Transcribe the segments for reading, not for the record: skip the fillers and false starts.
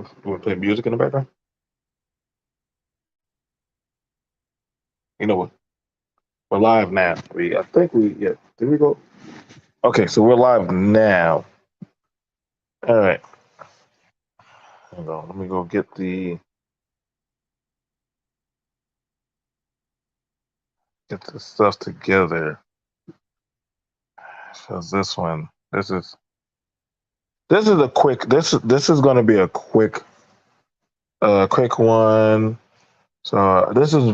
You want to play music in the background? You know what? We're live now. I think yeah. Did we go? Okay, so we're live now. All right. Hold on. Let me go get the stuff together. Cause this is a quick. This is going to be a quick one. So this is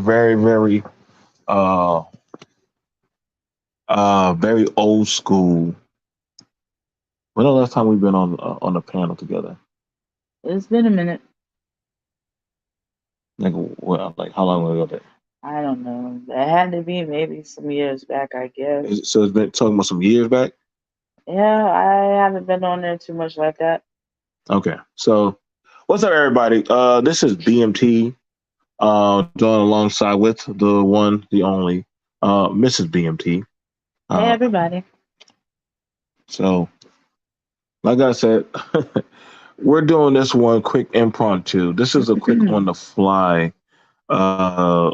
uh very old school. When the last time we've been on a panel together? It's been a minute. Like how long ago? That? I don't know. It had to be maybe some years back, I guess. So it's been talking about some years back. Yeah, I haven't been on there too much like that. Okay, so what's up, everybody? This is BMT, joined alongside with the one, the only, Mrs. BMT. Hey, Uh, everybody. so, like I said, we're doing this one quick impromptu. This is a quick on the fly uh,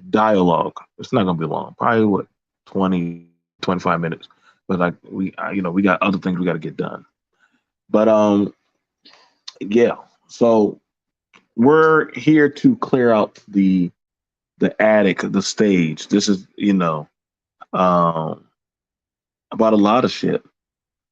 dialogue. It's not gonna be long. Probably what 20, 25 minutes. But like we got other things we got to get done. But yeah. So we're here to clear out the attic, the stage. This is um about a lot of shit,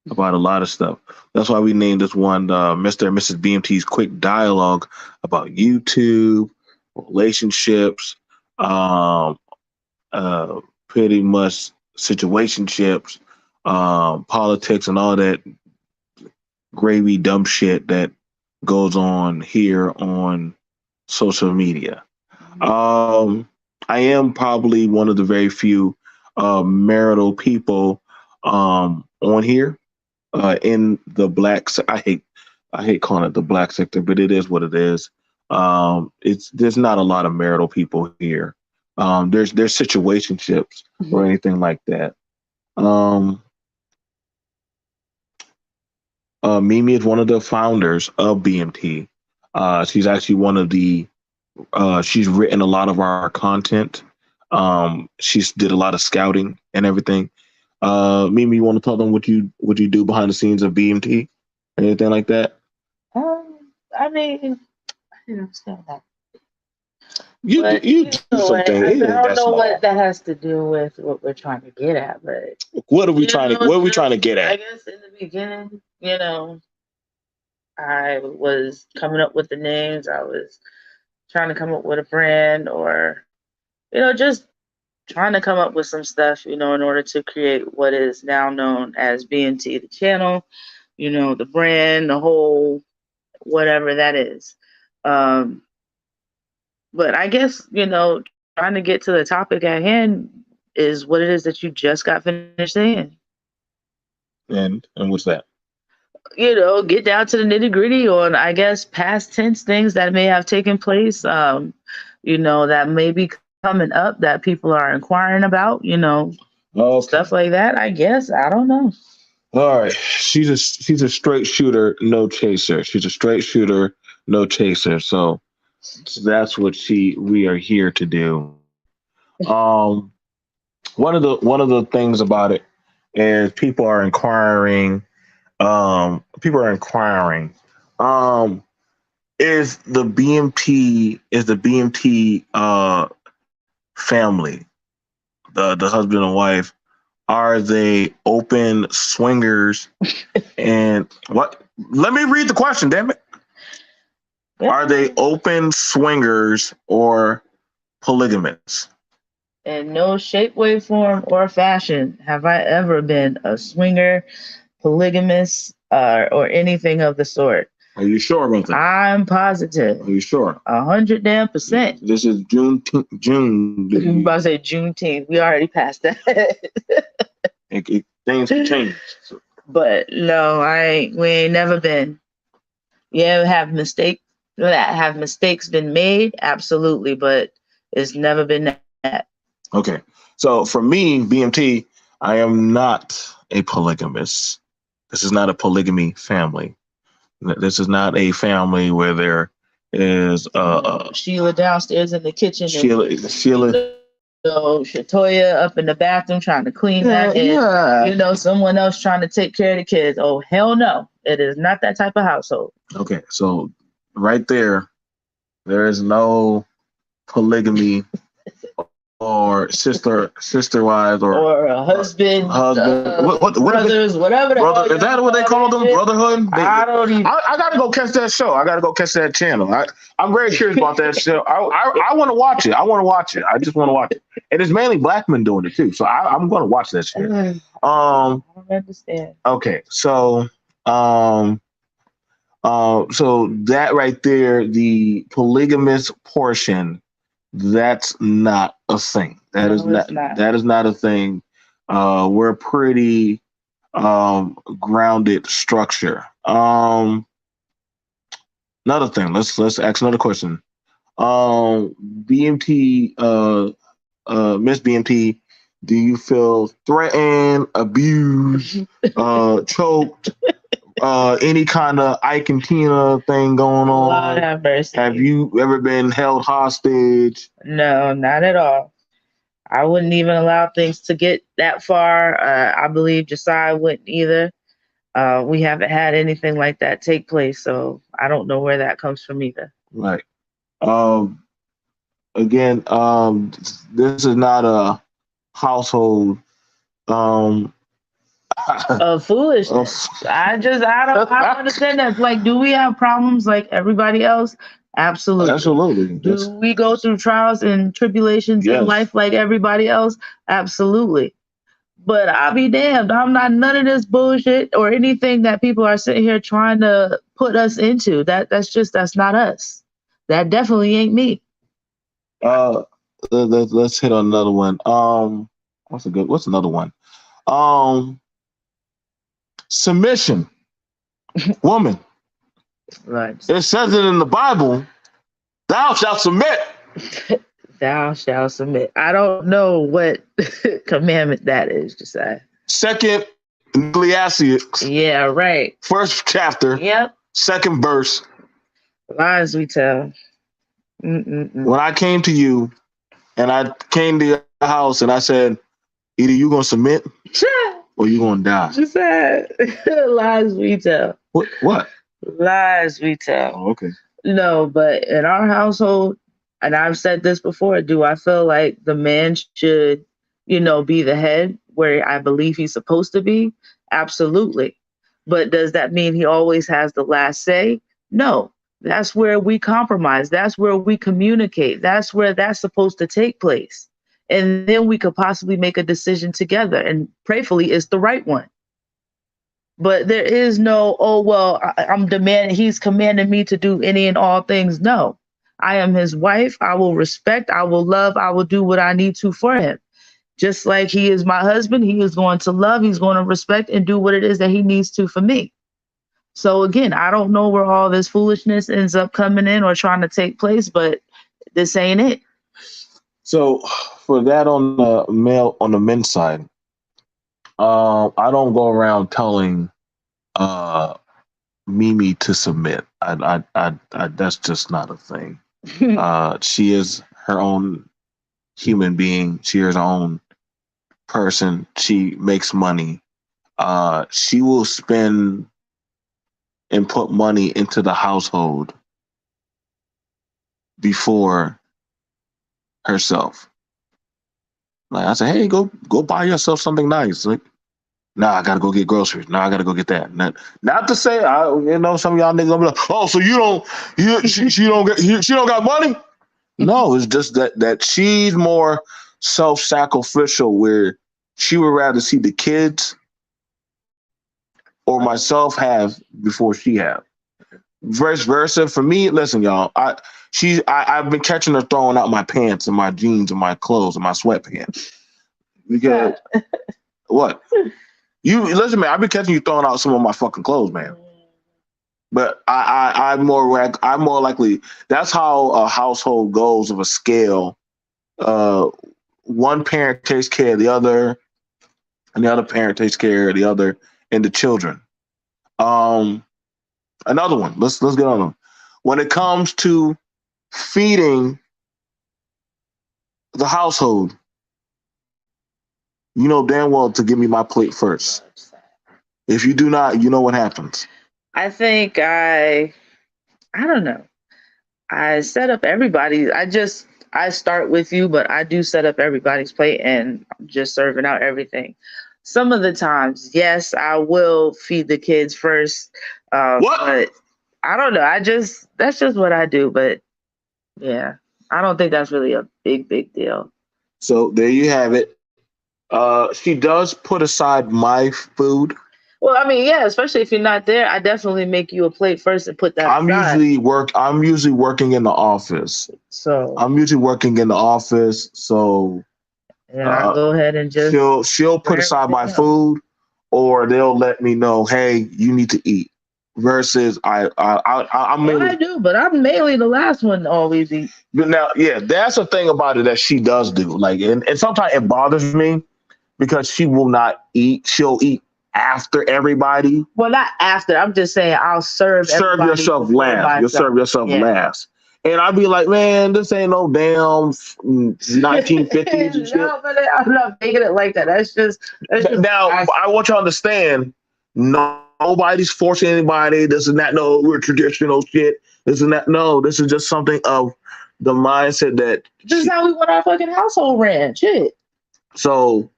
about a lot of stuff. That's why we named this one Mr. and Mrs. BMT's quick dialogue about YouTube, relationships, um, pretty much situationships, politics, and all that gravy dumb shit that goes on here on social media. Um, I am probably one of the very few marital people on here in the black. I hate calling it the black sector, but it is what it is. It's there's not a lot of marital people here. There's situationships or anything like that. Um, Mimi is one of the founders of BMT. She's actually one of the she's written a lot of our content. She's did a lot of scouting and everything. Mimi, you want to tell them what you do behind the scenes of BMT, anything like that? I mean, I didn't understand that. You But you you do know what? something. I It ain't don't that know small. what that has to do with what we're trying to get at, but What are we trying to get I at? guess in the beginning, I was coming up with the names. I was trying to come up with a brand or, just trying to come up with some stuff, in order to create what is now known as BNT, the channel, the brand, the whole whatever that is. Um, but I guess, trying to get to the topic at hand is what it is that you just got finished saying. And what's that? Get down to the nitty gritty on, I guess, past tense things that may have taken place, that may be coming up that people are inquiring about, Okay. stuff like that. I guess. I don't know. All right. She's a straight shooter, no chaser. She's a straight shooter, no chaser. So that's what she we are here to do. Um, one of the things about it is people are inquiring um is the BMT family, the husband and wife, are they open swingers? And what, let me read the question, damn it. Yeah. Are they open swingers or polygamous? In no shape, way, form, or fashion have I ever been a swinger, polygamous, or anything of the sort. Are you sure about that? I'm positive. Are you sure? 100%. This is June. I'm about to say Juneteenth. We already passed that. Things can change. But no, we ain't never been. Yeah, have mistakes been made? Absolutely, but it's never been that. Okay. So for me, BMT, I am not a polygamist. This is not a polygamy family. This is not a family where there is Sheila downstairs in the kitchen. Sheila. Shatoya up in the bathroom trying to clean that, and someone else trying to take care of the kids. Oh hell no! It is not that type of household. Okay, so right there is no polygamy or sister wives or a husband, brothers, whatever. Is that what they call them? Brotherhood? I don't even. I gotta go catch that show. I gotta go catch that channel. I'm very curious about that show. I want to watch it. I just want to watch it. And it's mainly black men doing it too. So I'm going to watch that shit. I don't understand. Okay, so so that right there, the polygamous portion, that's not a thing. That is not a thing. We're pretty grounded structure. Another thing. Let's ask another question. BMT, Ms BMT, do you feel threatened, abused, choked? Any kind of Ike and Tina thing going on? Lord have mercy. Have you ever been held hostage? No, not at all. I wouldn't even allow things to get that far. I believe Josiah wouldn't either. We haven't had anything like that take place, so I don't know where that comes from either. Right. Again, this is not a household of foolishness. I don't understand that. Like, do we have problems like everybody else? Absolutely. Do we go through trials and tribulations in life like everybody else? Absolutely. But I'll be damned. I'm not none of this bullshit or anything that people are sitting here trying to put us into. That's not us. That definitely ain't me. Let's hit on another one. What's another one? Submission. Woman. Right. It says it in the Bible, thou shalt submit. Thou shalt submit. I don't know what commandment that is, Josiah. Second Ecclesiastes. Yeah, right. First chapter. Yep. Second verse. Lies we tell. When I came to you and I came to your house and I said, either you going to submit or you going to die. She said, lies we tell. What? Lies we tell. Oh, okay. No, but in our household, and I've said this before, do I feel like the man should, be the head where I believe he's supposed to be? Absolutely. But does that mean he always has the last say? No. That's where we compromise. That's where we communicate. That's where that's supposed to take place. And then we could possibly make a decision together. And prayerfully, it's the right one. But there is no, he's commanding me to do any and all things. No, I am his wife. I will respect, I will love, I will do what I need to for him. Just like he is my husband, he is going to love, he's going to respect and do what it is that he needs to for me. So again, I don't know where all this foolishness ends up coming in or trying to take place, but this ain't it. So for that on the men's side, I don't go around telling Mimi to submit. I that's just not a thing. She is her own human being. She is her own person. She makes money. She will spend and put money into the household before herself. Like I say, hey, go buy yourself something nice. Like, nah, I gotta go get groceries. Nah, I gotta go get that. Not to say, some of y'all niggas gonna be like, oh, so she don't got money? No, it's just that she's more self-sacrificial, where she would rather see the kids or myself have before she have. Vice versa. For me, listen, y'all, I've been catching her throwing out my pants and my jeans and my clothes and my sweatpants. Because what? You listen, man, I've been catching you throwing out some of my fucking clothes, man. But I'm more likely. That's how a household goes of a scale. One parent takes care of the other, and the other parent takes care of the other and the children. Another one. Let's get on them. When it comes to feeding the household, you know damn well to give me my plate first. If you do not, you know what happens. I think I don't know. I set up everybody. I start with you, but I do set up everybody's plate and I'm just serving out everything. Some of the times, yes, I will feed the kids first. What? But I don't know. That's just what I do. But yeah, I don't think that's really a big deal. So there you have it. She does put aside my food. Well, I mean, yeah, especially if you're not there, I definitely make you a plate first and put that aside. I'm usually working in the office. So I'm usually working in the office. So yeah, I go ahead and just she'll put aside my food, or they'll let me know, hey, you need to eat. Versus I'm mainly, I do, but I'm mainly the last one to always eat. But now, yeah, that's the thing about it that she does do. Like, and sometimes it bothers me because she will not eat. She'll eat after everybody. Well, not after. I'm just saying I'll serve yourself last. You'll serve yourself last. And I'd be like, man, this ain't no damn 1950s. No, but I'm not making it like that. That's just now. I want you to understand. Nobody's forcing anybody. This is not no we're traditional shit. This is not no. This is just something of the mindset that this is how we want our fucking household ran. Shit. So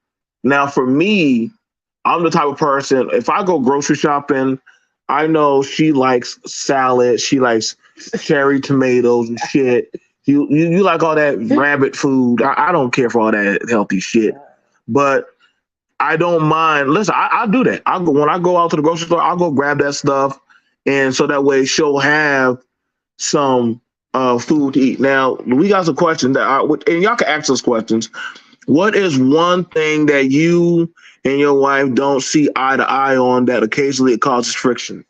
now for me, I'm the type of person, if I go grocery shopping, I know she likes salad, she likes cherry tomatoes and shit. You like all that rabbit food. I don't care for all that healthy shit. But I don't mind. Listen, I do that. When I go out to the grocery store, I'll go grab that stuff. And so that way she'll have some food to eat. Now, we got some questions and y'all can ask us questions. What is one thing that you and your wife don't see eye to eye on that occasionally it causes friction?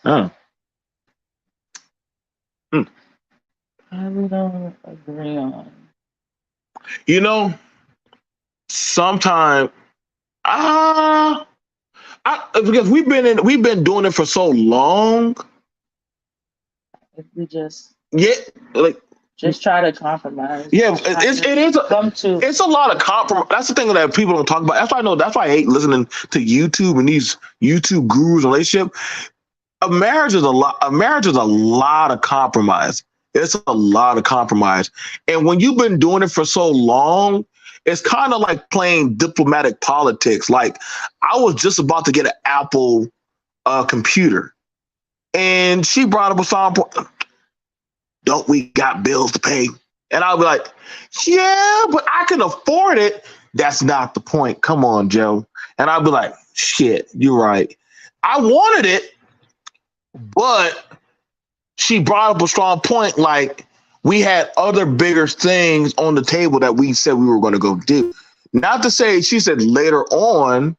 Oh. We don't agree on. You know, sometimes because we've been doing it for so long. If we just like just try to compromise. Yeah, it's a lot of compromise. That's the thing that people don't talk about. That's why I hate listening to YouTube and these YouTube gurus and relationship. A marriage is a lot of compromise. It's a lot of compromise. And when you've been doing it for so long, it's kind of like playing diplomatic politics. Like, I was just about to get an Apple computer, and she brought up a song. Don't we got bills to pay? And I'll be like, yeah, but I can afford it. That's not the point. Come on, Joe. And I'll be like, shit, you're right. I wanted it, but she brought up a strong point. Like, we had other bigger things on the table that we said we were going to go do. Not to say, she said later on,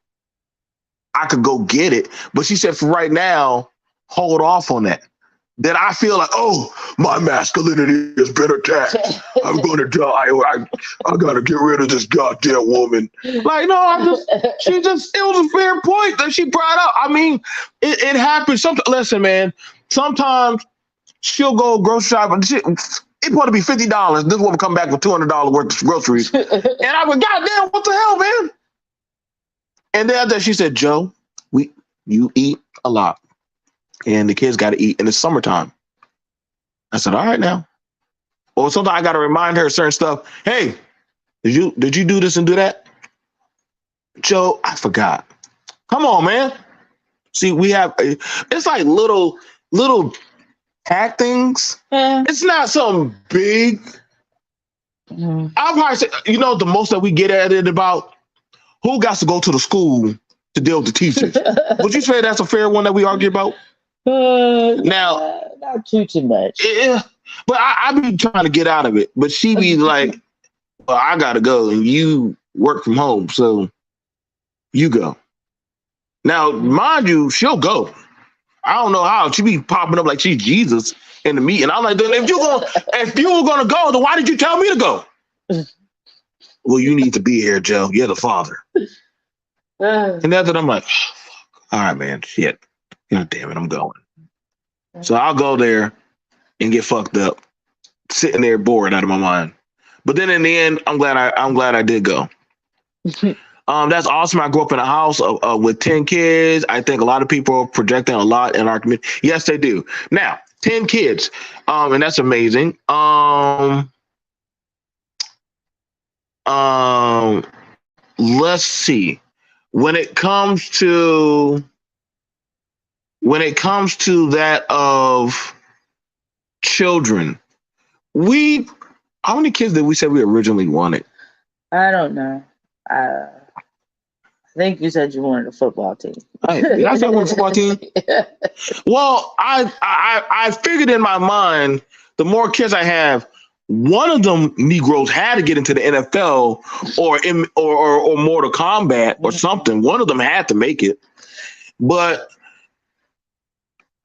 I could go get it. But she said for right now, hold off on that. That I feel like, oh, my masculinity has been attacked. I'm going to die. I got to get rid of this goddamn woman. Like, no, it was a fair point that she brought up. I mean, it happens. Listen, man, sometimes she'll go grocery shopping. It's going to be $50. This woman come back with $200 worth of groceries. And I went, goddamn, what the hell, man? And then after she said, Joe, you eat a lot. And the kids got to eat, and it's summertime. I said, all right now. Or sometimes I got to remind her certain stuff. Hey, did you do this and do that? Joe, I forgot. Come on, man. See, it's like little hack things. Yeah. It's not something big. Mm-hmm. I'll probably say, the most that we get at it about who got to go to the school to deal with the teachers. Would you say that's a fair one that we argue about? Now, not too much. Yeah, but I be trying to get out of it. But she be like, well, I gotta go, and you work from home, so you go. Now, mind you, she'll go. I don't know how. She be popping up like she's Jesus in the meeting. I'm like, if you were gonna go, then why did you tell me to go? well, you need to be here, Joe. You're the father. And that's what I'm like, oh, fuck. All right, man, shit. God damn it, I'm going. So I'll go there and get fucked up, sitting there bored out of my mind. But then in the end, I'm glad I did go. That's awesome. I grew up in a house with 10 kids. I think a lot of people are projecting a lot in our community. Yes, they do. Now, 10 kids, and that's amazing. Let's see. When it comes to that of children, how many kids did we say we originally wanted? I don't know. I think you said you wanted a football team. Did I say I wanted a football team? Well, I figured in my mind, the more kids I have, one of them Negroes had to get into the NFL or Mortal Kombat or something. One of them had to make it. But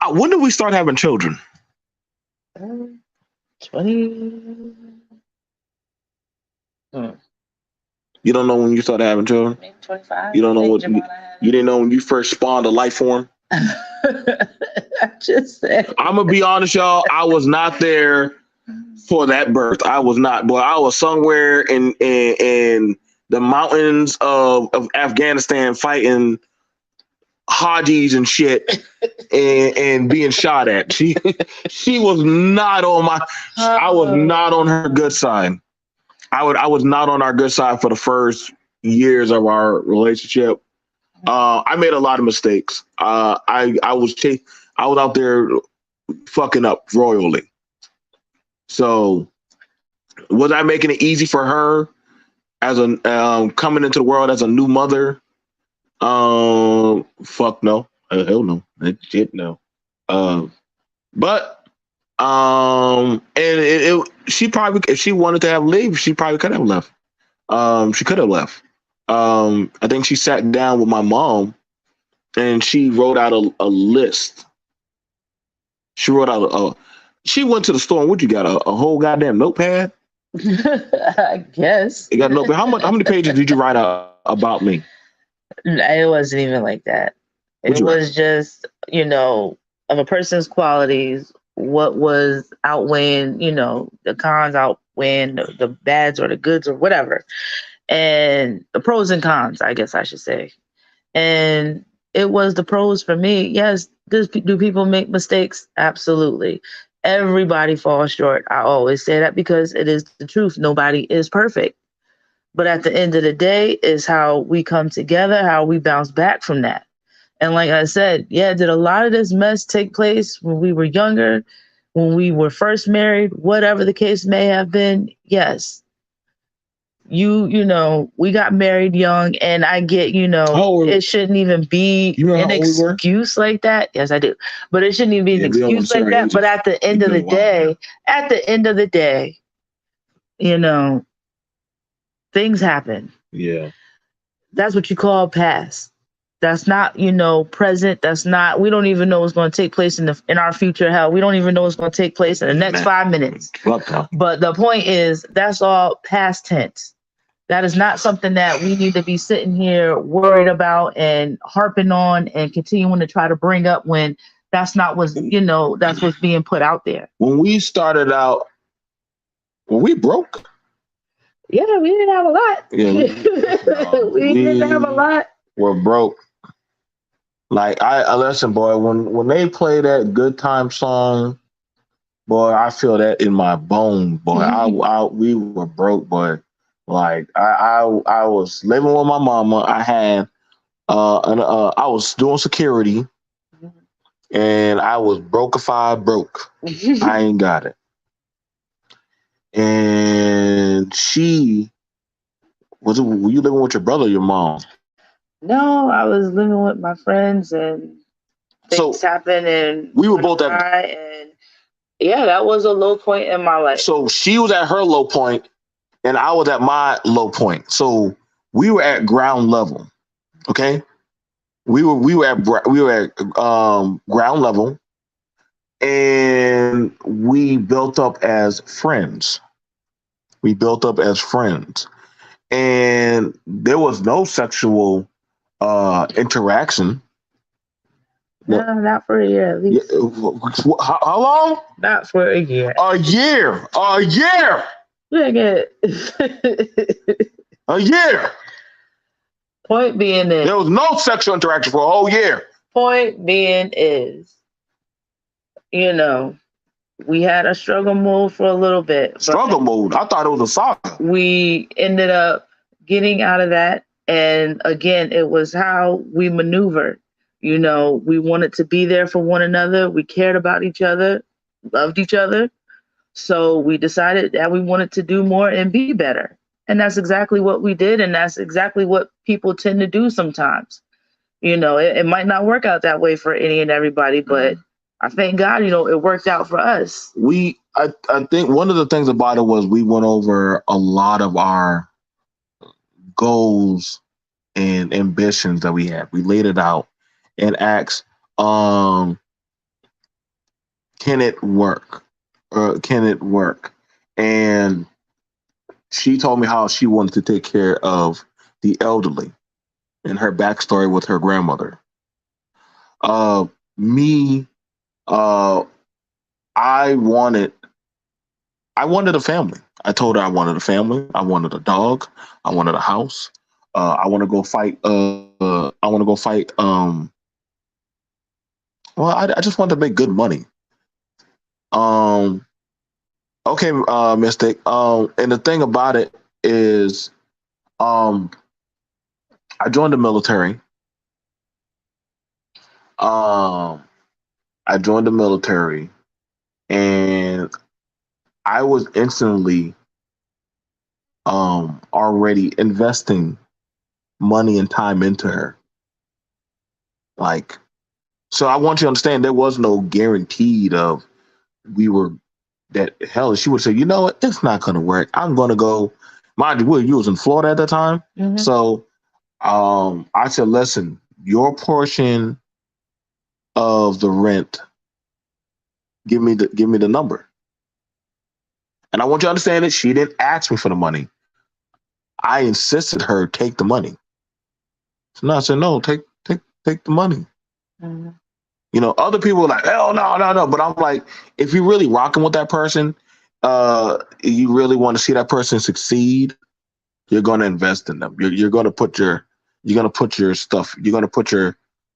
when did we start having children? 20. You don't know when you started having children? Maybe 25. You don't know what you didn't know when you first spawned a life form? I just said. I'm gonna be honest, y'all. I was not there for that birth. I was not. Boy, I was somewhere in the mountains of Afghanistan fighting Hajis and shit and being shot at. She was not on my. I was not on her good side. I was not on our good side for the first years of our relationship. I made a lot of mistakes. I was out there fucking up royally. So was I making it easy for her as a coming into the world as a new mother? Fuck no. Hell no. Shit no. But and she probably, if she wanted to have leave, she probably could have left. She could have left. I think she sat down with my mom and she wrote out a list. She wrote out she went to the store and what you got? A whole goddamn notepad? I guess. You got a notepad. How many pages did you write out about me? It wasn't even like that. It was just, of a person's qualities, what was outweighing, the cons outweighing the bads or the goods or whatever. And the pros and cons, I guess I should say. And it was the pros for me. Yes, do people make mistakes? Absolutely. Everybody falls short. I always say that because it is the truth. Nobody is perfect. But at the end of the day is how we come together, how we bounce back from that. And like I said, did a lot of this mess take place when we were younger, when we were first married, whatever the case may have been? Yes. We got married young, and I get, it shouldn't even be an excuse like that. Yes, I do. But it shouldn't even be an excuse like that. But at the end of the day, things happen. Yeah. That's what you call past. That's not, present. That's not, we don't even know what's going to take place in our future. Hell, we don't even know what's going to take place in the next 5 minutes. But the point is, that's all past tense. That is not something that we need to be sitting here worried about and harping on and continuing to try to bring up when that's not what's, that's what's being put out there. When we started out, were we broke? Yeah, we didn't have a lot. Yeah, we didn't have a lot. We're broke. Like I listen, boy. When they play that good time song, boy, I feel that in my bone, boy. We were broke, boy. Like I was living with my mama. I had I was doing security, and I was broke-ified broke. I ain't got it. And were you living with your brother or your mom? No, I was living with my friends, and things happened, and we were both at. And that was a low point in my life. So she was at her low point, and I was at my low point. So we were at ground level. Okay, we were at ground level, and we built up as friends. and there was no sexual interaction. No, not for a year at least. How long? Not for a year. A year. A year. Nigga. A year. Point being is, there was no sexual interaction for a whole year. Point being is, you know, we had a struggle mode for a little bit. Struggle mode? I thought it was a saga. We ended up getting out of that. And again, it was how we maneuvered. You know, we wanted to be there for one another. We cared about each other, loved each other. So we decided that we wanted to do more and be better. And that's exactly what we did. And that's exactly what people tend to do sometimes. You know, it might not work out that way for any and everybody, but I thank God, you know, it worked out for us. I think one of the things about it was we went over a lot of our goals and ambitions that we had. We laid it out and asked, can it work? Can it work? And she told me how she wanted to take care of the elderly and her backstory with her grandmother. Me, I wanted a family. I told her I wanted a family. I wanted a dog. I wanted a house. I want to go fight. I want to go fight. Well, I just want to make good money. Okay, Mystic. And the thing about it is, I joined the military. I joined the military, and I was instantly already investing money and time into her. Like, so I want you to understand there was no guaranteed of we were that hell. She would say, you know what, it's not going to work. I'm going to go. Mind you was in Florida at the time. Mm-hmm. So I said, listen, your portion of the rent, give me the number. And I want you to understand that she didn't ask me for the money. I insisted her take the money. So I said, no, take the money. Mm-hmm. You know, other people were like, hell no. But I'm like, if you're really rocking with that person, you really want to see that person succeed, you're going to invest in them. You're going to put your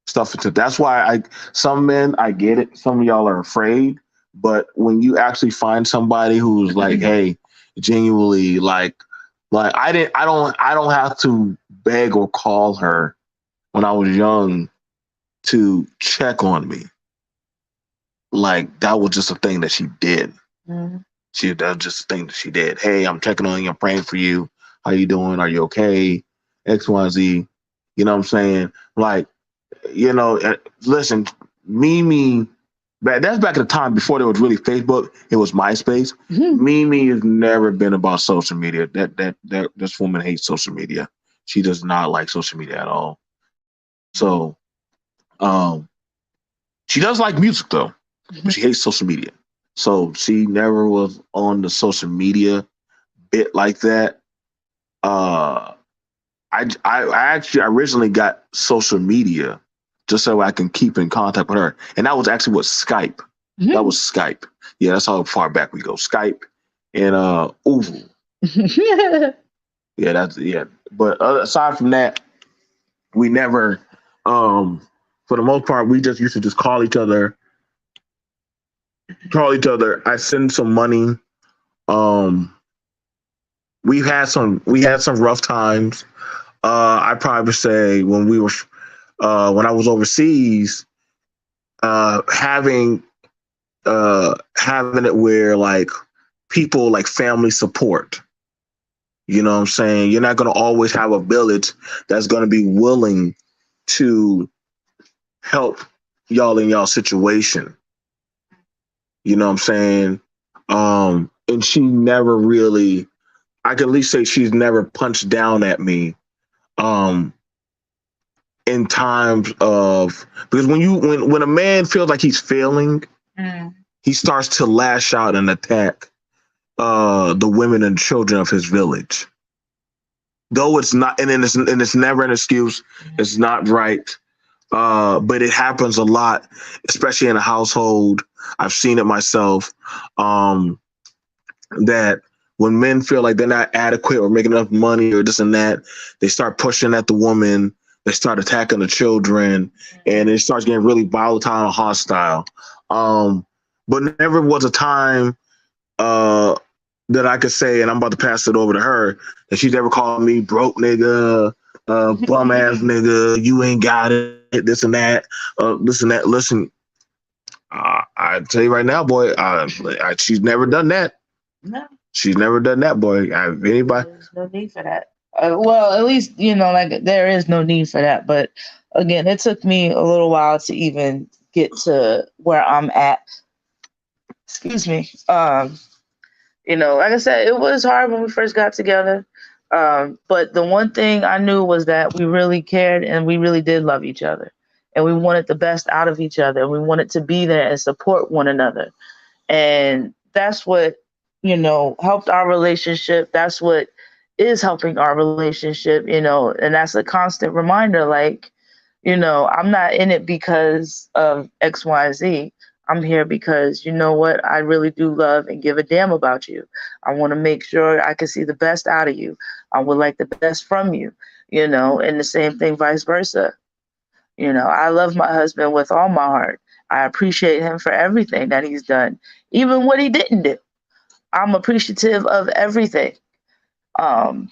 stuff into. That's why some men, I get it. Some of y'all are afraid, but when you actually find somebody who's like, hey, genuinely like I don't have to beg or call her when I was young to check on me. Like, that was just a thing that she did. Mm-hmm. That was just a thing that she did. Hey, I'm checking on you. I'm praying for you. How you doing? Are you okay? X, Y, Z. You know what I'm saying? Like, you know, listen, Mimi, that's back at the time before there was really Facebook. It was MySpace. Mm-hmm. Mimi has never been about social media. That this woman hates social media. She does not like social media at all. So, she does like music though, but she hates social media. So she never was on the social media bit like that. I actually originally got social media just so I can keep in contact with her, and that was actually what Skype. Mm-hmm. That was Skype. Yeah, that's how far back we go. Skype and Oval. Yeah. But aside from that, we never. For the most part, we just used to just call each other. I send some money. We had some rough times. I probably say when I was overseas, having it where like people like family support. You know what I'm saying? You're not going to always have a village that's going to be willing to help y'all in y'all situation. You know what I'm saying? And she never really, I can at least say she's never punched down at me in times of, because when a man feels like he's failing, he starts to lash out and attack the women and children of his village. though it's not, and it's never an excuse. It's not right. But it happens a lot, especially in a household. I've seen it myself. That when men feel like they're not adequate or making enough money or this and that, they start pushing at the woman. They start attacking the children, and it starts getting really volatile and hostile. But never was a time that I could say, and I'm about to pass it over to her, that she's ever called me broke nigga, bum ass nigga, you ain't got it, this and that, this and that. Listen, I tell you right now, boy, she's never done that. No, She's never done that, boy. Anybody? there's no need for that. Well, at least like there is no need for that. But again, it took me a little while to even get to where I'm at. Excuse me. Like I said, it was hard when we first got together. But the one thing I knew was that we really cared and we really did love each other. And we wanted the best out of each other. We wanted to be there and support one another. And that's what, helped our relationship. That's what is helping our relationship, and that's a constant reminder. Like, I'm not in it because of X, Y, Z. I'm here because you know what? I really do love and give a damn about you. I want to make sure I can see the best out of you. I would like the best from you, and the same thing vice versa. I love my husband with all my heart. I appreciate him for everything that he's done, even what he didn't do. I'm appreciative of everything. Um,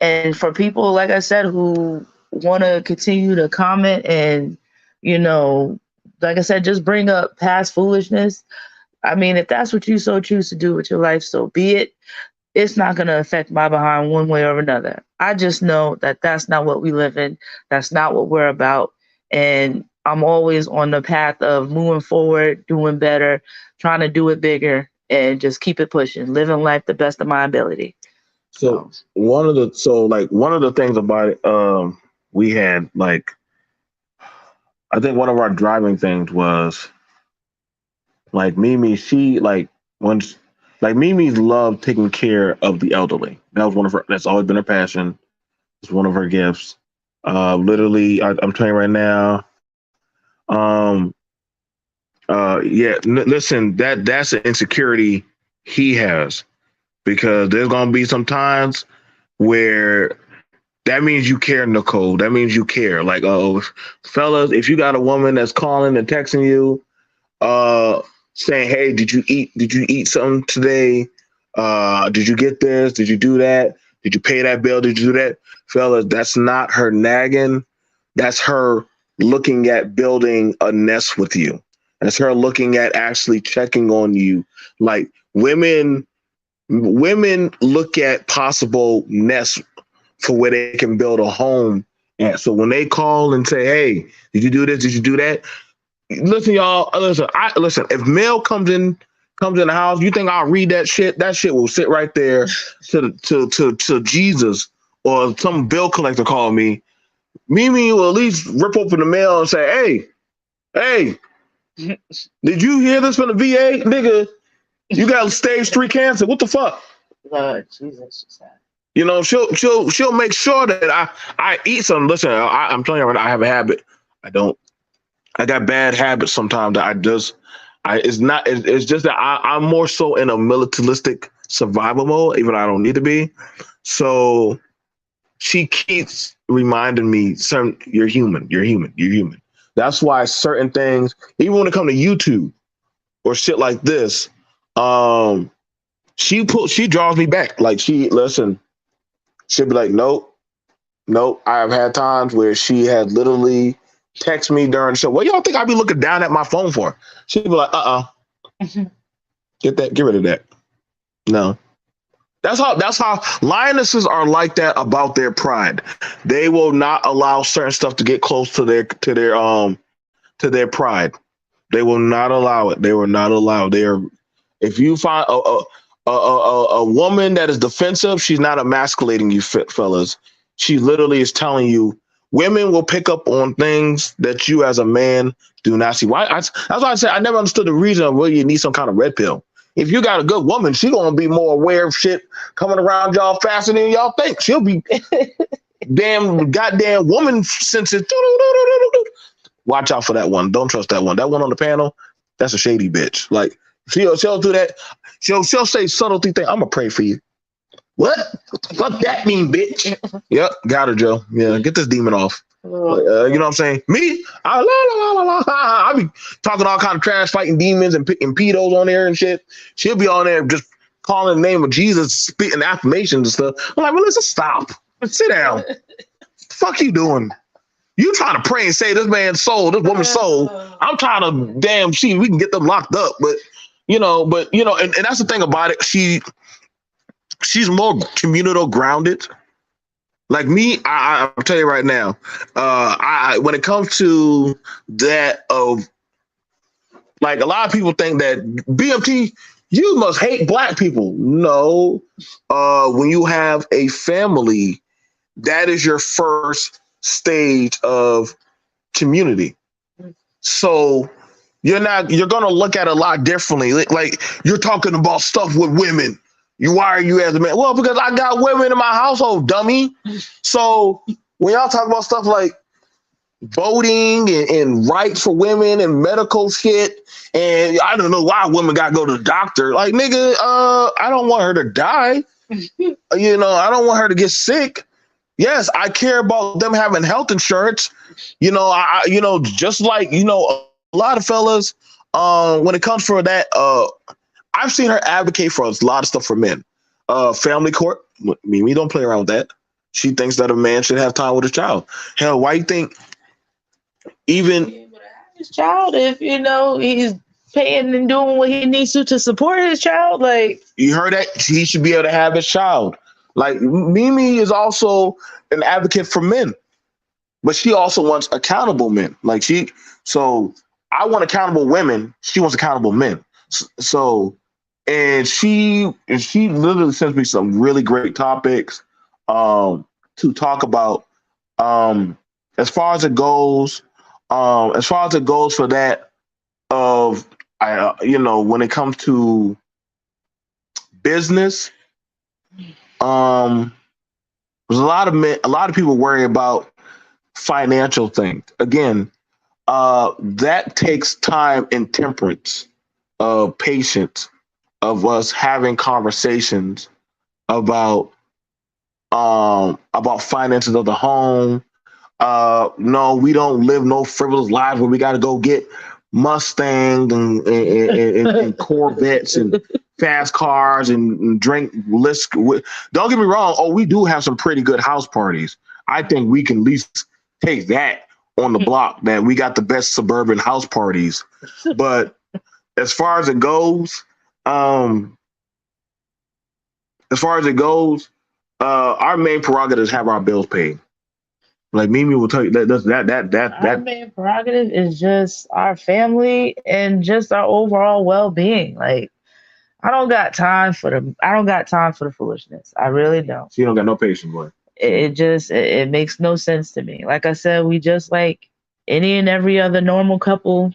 and for people, like I said, who want to continue to comment and, you know, like I said, just bring up past foolishness. I mean, if that's what you so choose to do with your life, so be it. It's not going to affect my behind one way or another. I just know that that's not what we live in. That's not what we're about. And I'm always on the path of moving forward, doing better, trying to do it bigger, and just keep it pushing, living life the best of my ability. So one of the things about it, we had like, I think one of our driving things was like Mimi. She like when like Mimi's loved taking care of the elderly. That was one of her. That's always been her passion. It's one of her gifts. Literally, I'm telling you right now. Um, yeah. Listen, that's an insecurity he has because there's gonna be some times where that means you care, Nicole. That means you care. Like, oh, fellas, if you got a woman that's calling and texting you, saying, "Hey, did you eat? Did you eat something today? Did you get this? Did you do that? Did you pay that bill? Did you do that?" Fellas, that's not her nagging. That's her looking at building a nest with you. That's her looking at actually checking on you. Like women look at possible nests for where they can build a home. And so when they call and say, "Hey, did you do this? Did you do that?" Listen, y'all. Listen. If mail comes in the house, you think I'll read that shit? That shit will sit right there to Jesus or some bill collector call me. Mimi will at least rip open the mail and say, "Hey, did you hear this from the VA, nigga? You got stage 3 cancer. What the fuck?" Lord Jesus. You know, she'll make sure that I eat something. Listen, I'm telling you, I have a habit. I got bad habits sometimes that it's just that I'm more so in a militaristic survival mode, even though I don't need to be. So she keeps reminding me, you're human. That's why certain things, even when it comes to YouTube or shit like this, she draws me back. Like she'll be like, nope. I've had times where she had literally text me during the show. What y'all think I'd be looking down at my phone for? She'd be like, get rid of that. No. That's how lionesses are like that about their pride. They will not allow certain stuff to get close to their pride. They will not allow it. They will not allow. If you find a woman that is defensive, she's not emasculating you, fellas. She literally is telling you women will pick up on things that you as a man do not see. That's why I said I never understood the reason why you need some kind of red pill. if you got a good woman, she gonna be more aware of shit coming around y'all faster than y'all think. She'll be damn goddamn woman sensitive. Watch out for that one. Don't trust that one. That one on the panel, that's a shady bitch. Like she'll do that. She'll say subtlety thing. I'm gonna pray for you. What? What the fuck that mean, bitch? Yep, got her, Joe. Yeah, get this demon off. You know what I'm saying? Me, I be talking all kind of trash, fighting demons and pedos on there and shit. She'll be on there just calling the name of Jesus, spitting affirmations and stuff. I'm like, Melissa, stop. Sit down. Fuck you doing? You trying to pray and say this man's soul, this woman's soul. I'm trying to damn see we can get them locked up, but and that's the thing about it. She's more communal grounded. Like me, I'll tell you right now, I when it comes to that of like a lot of people think that BMT, you must hate black people. No, when you have a family, that is your first stage of community. So you're gonna look at it a lot differently. Like you're talking about stuff with women. Why are you as a man? Well, because I got women in my household, dummy. So when y'all talk about stuff like voting and rights for women and medical shit, and I don't know why women gotta go to the doctor. Like, nigga, I don't want her to die. I don't want her to get sick. Yes, I care about them having health insurance. Just like a lot of fellas, when it comes for that, I've seen her advocate for a lot of stuff for men. Family court, Mimi don't play around with that. She thinks that a man should have time with his child. Hell, why you think even his child if he's paying and doing what he needs to support his child? Like, you heard that he should be able to have his child. Like Mimi is also an advocate for men, but she also wants accountable men. So I want accountable women. She wants accountable men. So, and she literally sends me some really great topics to talk about. As far as it goes for that when it comes to business, there's a lot of people worry about financial things. Again, that takes time and temperance, patience, of us having conversations about finances of the home. No, we don't live no frivolous lives where we got to go get Mustangs and Corvettes and fast cars and drink list. Don't get me wrong. Oh, we do have some pretty good house parties. I think we can at least take that on the block, that we got the best suburban house parties. But as far as it goes, our main prerogative is have our bills paid. Like Mimi will tell you that our main prerogative is just our family and just our overall well-being. Like, I don't got time for the foolishness. I really don't. So you don't got no patience, boy. It makes no sense to me. Like I said, we just like any and every other normal couple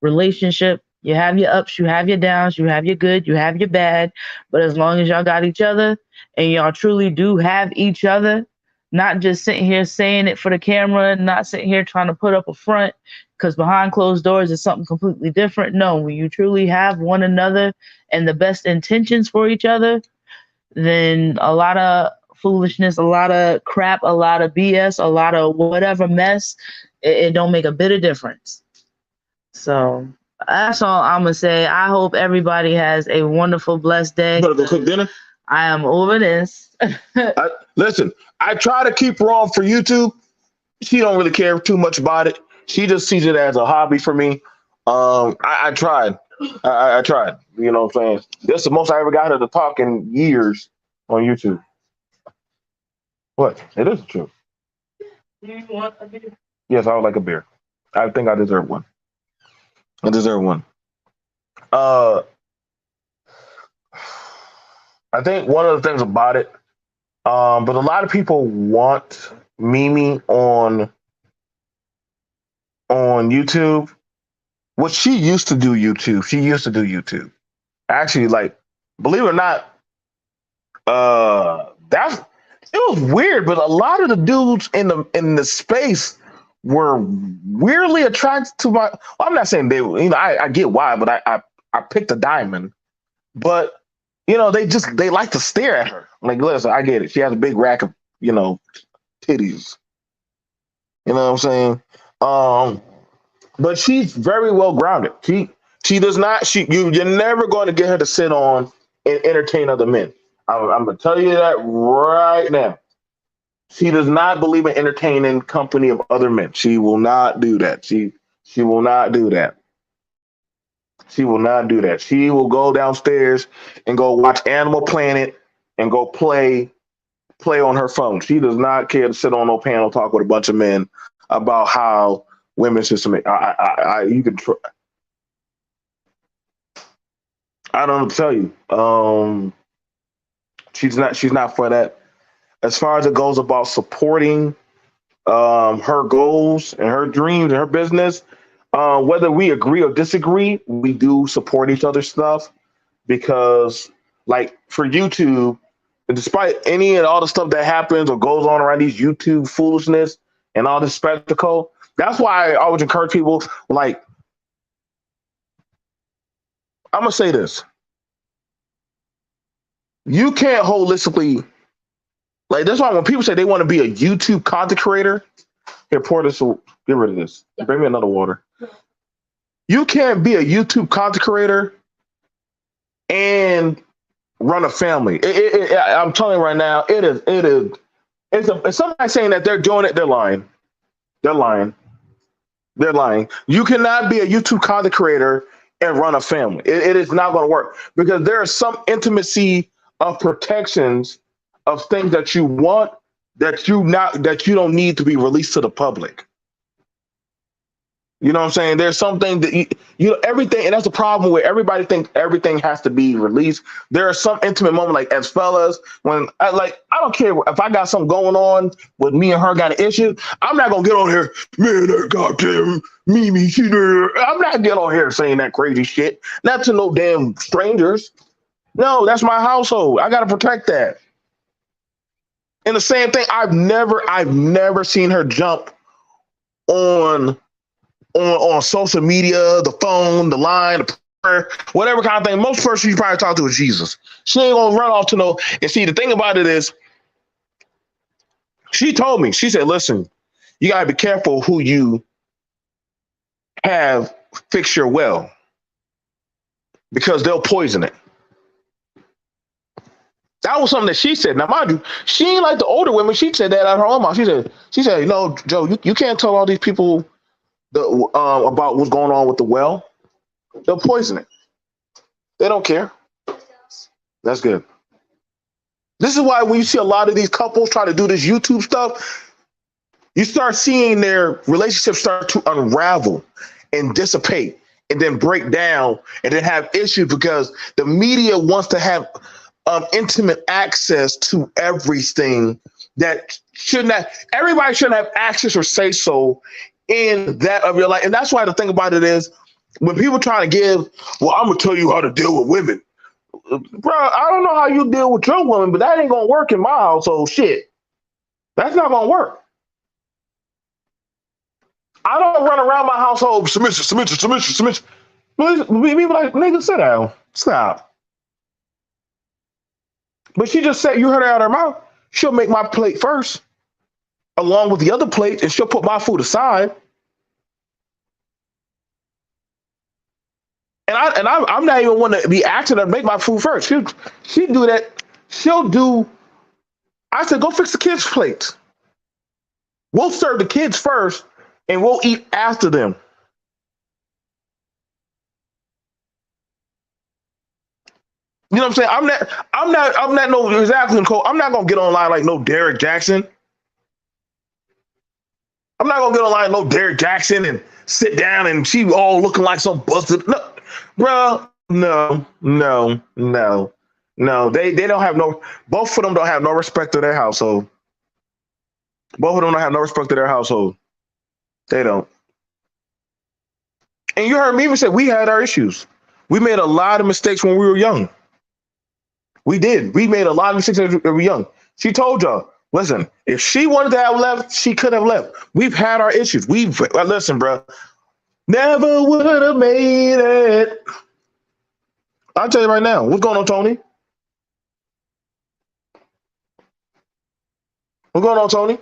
relationship. You have your ups, you have your downs, you have your good, you have your bad. But as long as y'all got each other and y'all truly do have each other, not just sitting here saying it for the camera, not sitting here trying to put up a front, because behind closed doors is something completely different. No, when you truly have one another and the best intentions for each other, then a lot of foolishness, a lot of crap, a lot of BS, a lot of whatever mess, it don't make a bit of difference. So that's all I'm gonna say. I hope everybody has a wonderful, blessed day. You better go cook dinner. I am over this. Listen, I try to keep her on for YouTube. She don't really care too much about it. She just sees it as a hobby for me. I tried. I tried. You know what I'm saying? This is the most I ever got her to talk in years on YouTube. What? It is true. Do you want a beer? Yes, I would like a beer. I think I deserve one. I think one of the things about it, but a lot of people want Mimi on YouTube. Well, she used to do YouTube. Actually, like, believe it or not, that's it was weird, but a lot of the dudes in the space were weirdly attracted to my. Well, I'm not saying they, I get why, but I picked a diamond, but they like to stare at her. Like, listen, I get it. She has a big rack of titties. You know what I'm saying? But she's very well grounded. She does not. You're never going to get her to sit on and entertain other men. I'm gonna tell you that right now. She does not believe in entertaining company of other men. She will not do that. She will not do that. She will not do that. She will go downstairs and go watch Animal Planet and go play on her phone. She does not care to sit on no panel talk with a bunch of men about how women should submit. You can. I don't know what to tell you. She's not for that. As far as it goes about supporting her goals and her dreams and her business, whether we agree or disagree, we do support each other's stuff because, like, for YouTube, despite any and all the stuff that happens or goes on around these YouTube foolishness and all this spectacle, that's why I always encourage people. Like, I'm gonna say this: you can't holistically, like, that's why when people say they want to be a YouTube content creator, here, pour this. Get rid of this. Yeah. Bring me another water. You can't be a YouTube content creator and run a family. I'm telling you right now, it is. If somebody saying that they're doing it, they're lying. They're lying. They're lying. You cannot be a YouTube content creator and run a family. It is not going to work because there are some intimacy of protections of things that you want that you don't need to be released to the public. You know what I'm saying? There's something that everything, and that's the problem where everybody thinks everything has to be released. There are some intimate moments, like as fellas, when I don't care if I got something going on with me and her got an issue. I'm not gonna get on here, man. That goddamn Mimi, she there. I'm not getting on here saying that crazy shit. Not to no damn strangers. No, that's my household. I gotta protect that. And the same thing, I've never seen her jump on social media, the phone, the line, the prayer, whatever kind of thing. Most person you probably talk to is Jesus. She ain't gonna run off to no. And see, the thing about it is, she told me, she said, listen, you gotta be careful who you have fix your well because they'll poison it. That was something that she said. Now, mind you, she ain't like the older women. She said that out of her own mouth. She said, Joe, you can't tell all these people about what's going on with the well. They'll poison it. They don't care. That's good. This is why when you see a lot of these couples try to do this YouTube stuff, you start seeing their relationships start to unravel and dissipate and then break down and then have issues because the media wants to have intimate access to everything that should not, everybody shouldn't have access or say so in that of your life. And that's why the thing about it is when people try to give, well, I'm going to tell you how to deal with women. Bro, I don't know how you deal with your woman, but that ain't going to work in my household. Shit. That's not going to work. I don't run around my household, submission. People like, nigga, sit down. Stop. But she just said, you heard her out of her mouth. She'll make my plate first, along with the other plates, and she'll put my food aside. And I'm not even want to be asking her to make my food first. She do that. She'll do. I said, go fix the kids' plates. We'll serve the kids first, and we'll eat after them. You know what I'm saying? I'm not no exactly Nicole. I'm not gonna get online like no Derek Jackson. I'm not gonna get online like no Derek Jackson and sit down and she all looking like some busted. No, bro, no. They don't have no. Both of them don't have no respect to their household. Both of them don't have no respect to their household. They don't. And you heard me even say we had our issues. We made a lot of mistakes when we were young. We did. We made a lot of mistakes when we were young. She told y'all, listen, if she wanted to have left, she could have left. We've had our issues. Listen, bro. Never would have made it. I'll tell you right now. What's going on, Tony? What's going on, Tony?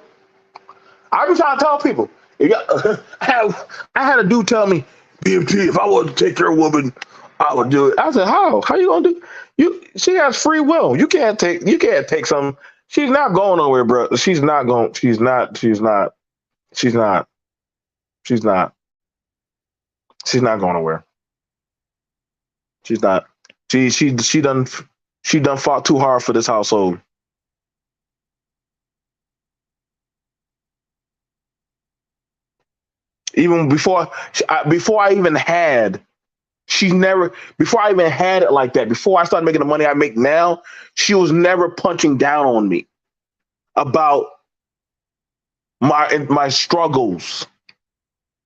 I be trying to tell people. I had a dude tell me, BMT, if I wanted to take care of a woman, I would do it. I said, how? How you gonna do? She has free will. You can't take some. She's not going nowhere, bro. She's not going. She's not. She's not. She's not. She's not. She's not going nowhere. She's not. She done fought too hard for this household. Even before I even had, before I even had it like that, before I started making the money I make now, she was never punching down on me about my struggles.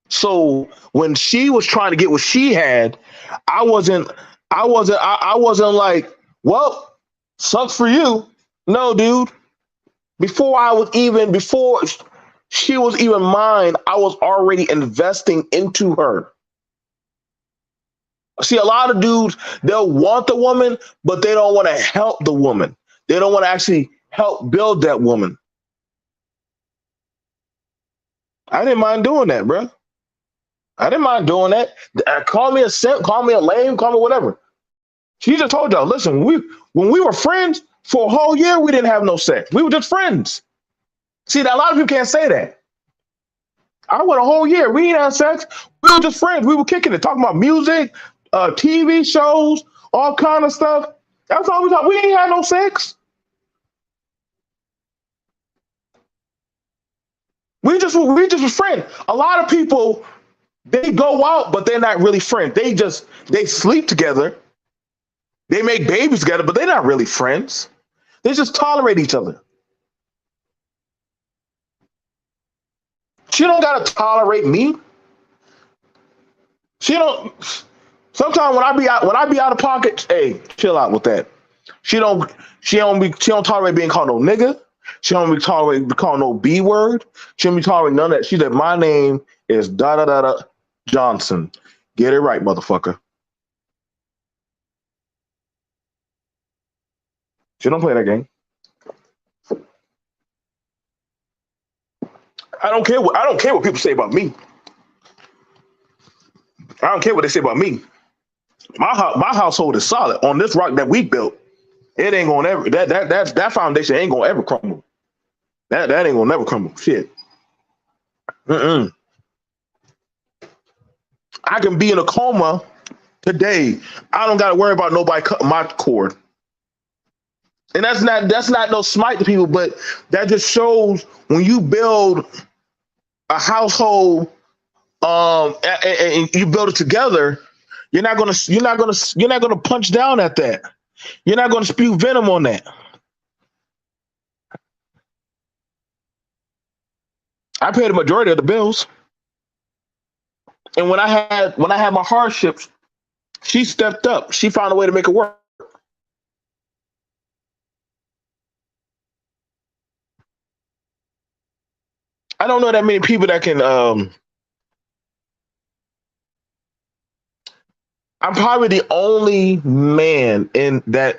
So when she was trying to get what she had, I wasn't like, well, sucks for you. No, dude. Before she was even mine, I was already investing into her. See, a lot of dudes, they'll want the woman, but they don't want to help the woman. They don't want to actually help build that woman. I didn't mind doing that, bro. I didn't mind doing that. Call me a simp, call me a lame, call me whatever. She just told y'all, listen, when we were friends for a whole year, we didn't have no sex. We were just friends. See, a lot of people can't say that. I went a whole year. We didn't have sex. We were just friends. We were kicking it, talking about music, TV shows, all kind of stuff. That's all we talked. We ain't had no sex. We just was friends. A lot of people, they go out, but they're not really friends. They sleep together. They make babies together, but they're not really friends. They just tolerate each other. She don't gotta tolerate me. She don't. Sometimes when I be out of pocket, hey, chill out with that. She don't tolerate being called no nigga. She don't be tolerate be called no B word. She don't be tolerating none of that. She said my name is da da da da Johnson. Get it right, motherfucker. She don't play that game. I don't care what people say about me. I don't care what they say about me. My household is solid on this rock that we built. It ain't gonna ever that foundation ain't gonna ever crumble. That ain't gonna never crumble. Shit. Mm-mm. I can be in a coma today. I don't gotta worry about nobody cutting my cord. And that's not no smite to people, but that just shows when you build a household, and you build it together, you're not gonna punch down at that. You're not gonna spew venom on that. I paid the majority of the bills, and when I had my hardships, she stepped up. She found a way to make it work. I don't know that many people that can. I'm probably the only man in that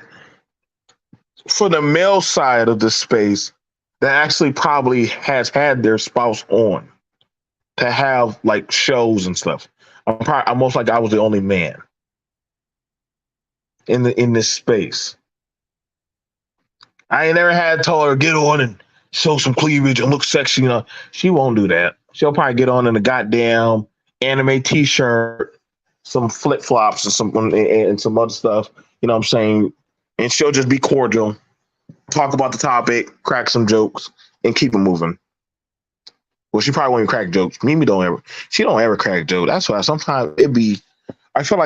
for the male side of the space that actually probably has had their spouse on to have like shows and stuff. I'm most like I was the only man in this space. I ain't never had told her get on and show some cleavage and look sexy. You know, she won't do that. She'll probably get on in a goddamn anime t-shirt, some flip flops and some other stuff. You know what I'm saying? And she'll just be cordial, talk about the topic, crack some jokes, and keep it moving. Well, she probably won't even crack jokes. Mimi she don't ever crack jokes. That's why sometimes I feel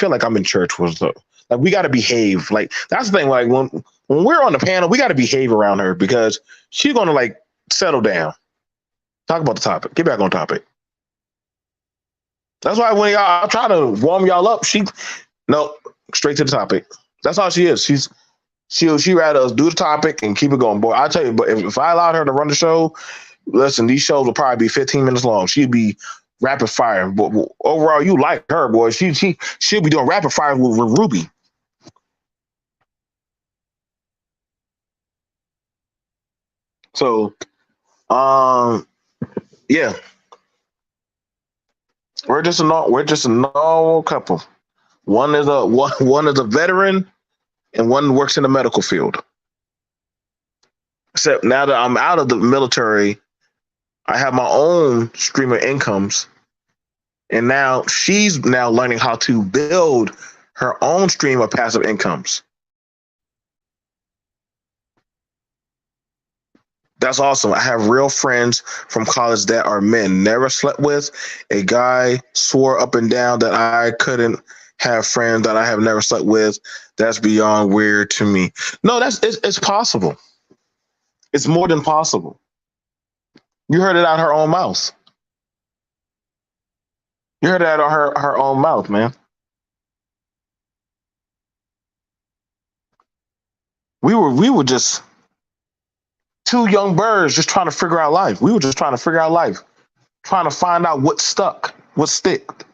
like I'm in church with her. Like we got to behave. Like that's the thing. Like when we're on the panel, we got to behave around her because she's gonna like settle down, talk about the topic, get back on topic. That's why when I try to warm y'all up, No, straight to the topic. That's all she is. She rather us do the topic and keep it going. Boy, I tell you, but if I allowed her to run the show, listen, these shows will probably be 15 minutes long. She'd be rapid fire. But overall, you like her, boy. She'll be doing rapid fire with Ruby. So, yeah, we're just a normal couple. One is a veteran, and one works in the medical field. Except now that I'm out of the military, I have my own stream of incomes, and now she's now learning how to build her own stream of passive incomes. That's awesome. I have real friends from college that are men. Never slept with. A guy swore up and down that I couldn't have friends that I have never slept with. That's beyond weird to me. No, it's possible. It's more than possible. You heard it out her own mouth. You heard it out of her own mouth, man. We were just two young birds just trying to figure out life. We were just trying to figure out life, trying to find out what stuck, what sticked.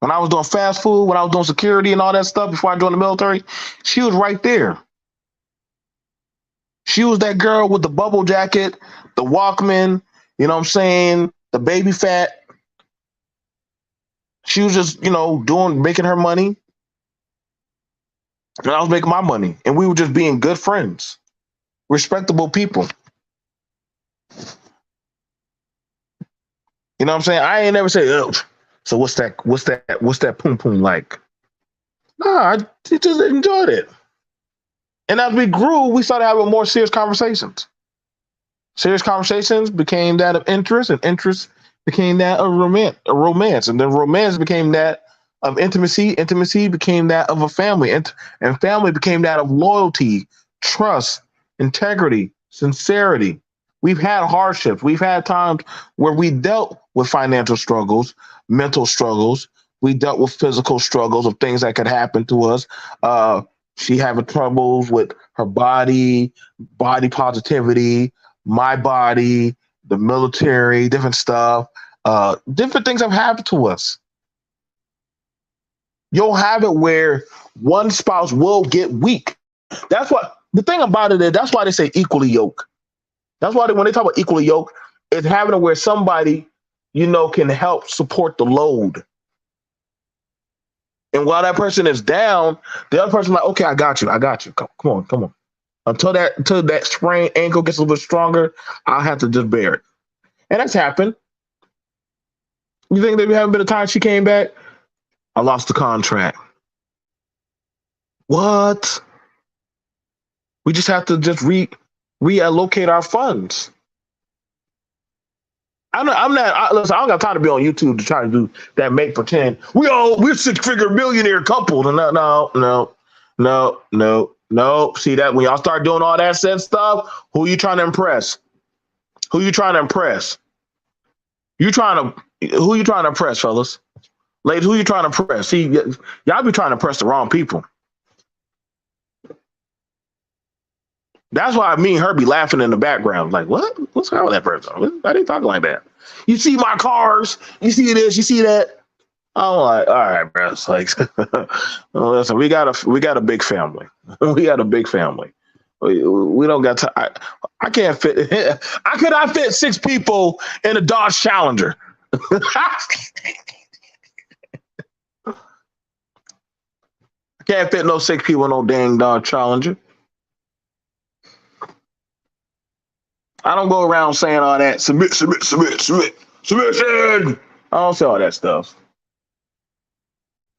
When I was doing fast food, when I was doing security and all that stuff before I joined the military, she was right there. She was that girl with the bubble jacket, the Walkman, you know what I'm saying, the baby fat. She was just, making her money. And I was making my money. And we were just being good friends, respectable people. You know what I'm saying? I ain't never say, oh, so what's that poom poom like? Nah, I just enjoyed it. And as we grew, we started having more serious conversations. Serious conversations became that of interest, and interest became that of romance. And then romance became that of intimacy. Intimacy became that of a family. And family became that of loyalty, trust, integrity, sincerity. We've had hardships. We've had times where we dealt with financial struggles, mental struggles. We dealt with physical struggles of things that could happen to us. She having troubles with her body positivity, my body, the military, different stuff. Different things have happened to us. You'll have it where one spouse will get weak. That's what the thing about it is. That's why they say equally yoked. That's why when they talk about equally yoked, it's having it where somebody, can help support the load. And while that person is down, the other person like, okay, I got you. Come on. Until that sprained ankle gets a little bit stronger, I'll have to just bear it. And that's happened. You think there haven't been a time she came back? I lost the contract. What? We just have to just reallocate our funds. Listen, I don't got time to be on YouTube to try to do that, make pretend. We're six-figure millionaire couple. No. See that when y'all start doing all that said stuff, who you trying to impress? Who you trying to impress? Who you trying to impress, fellas? Ladies, who you trying to impress? See, y'all be trying to impress the wrong people. That's why me and her be laughing in the background. Like, what? What's wrong with that person? Why they talking like that? You see my cars? You see this? You see that? I'm like, all right, bro. It's like, listen, we got a big family. We got a big family. We don't got time. I can't fit. I could not fit 6 people in a Dodge Challenger. I can't fit no 6 people in no dang Dodge Challenger. I don't go around saying all that. Submission. I don't say all that stuff.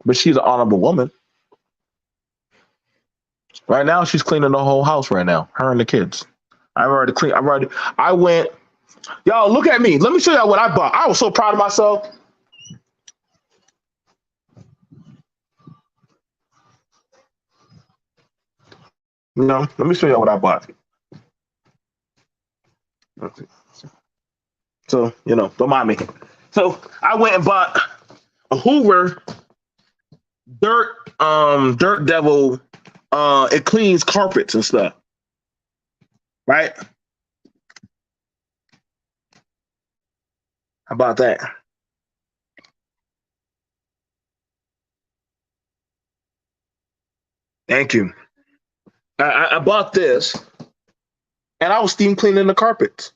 But she's an honorable woman. Right now, she's cleaning the whole house right now. Her and the kids. I went. Y'all, look at me. Let me show y'all what I bought. I was so proud of myself. Let me show y'all what I bought. So, don't mind me. So I went and bought a Hoover Dirt Devil, it cleans carpets and stuff, right? How about that? Thank you. I bought this, and I was steam cleaning the carpets.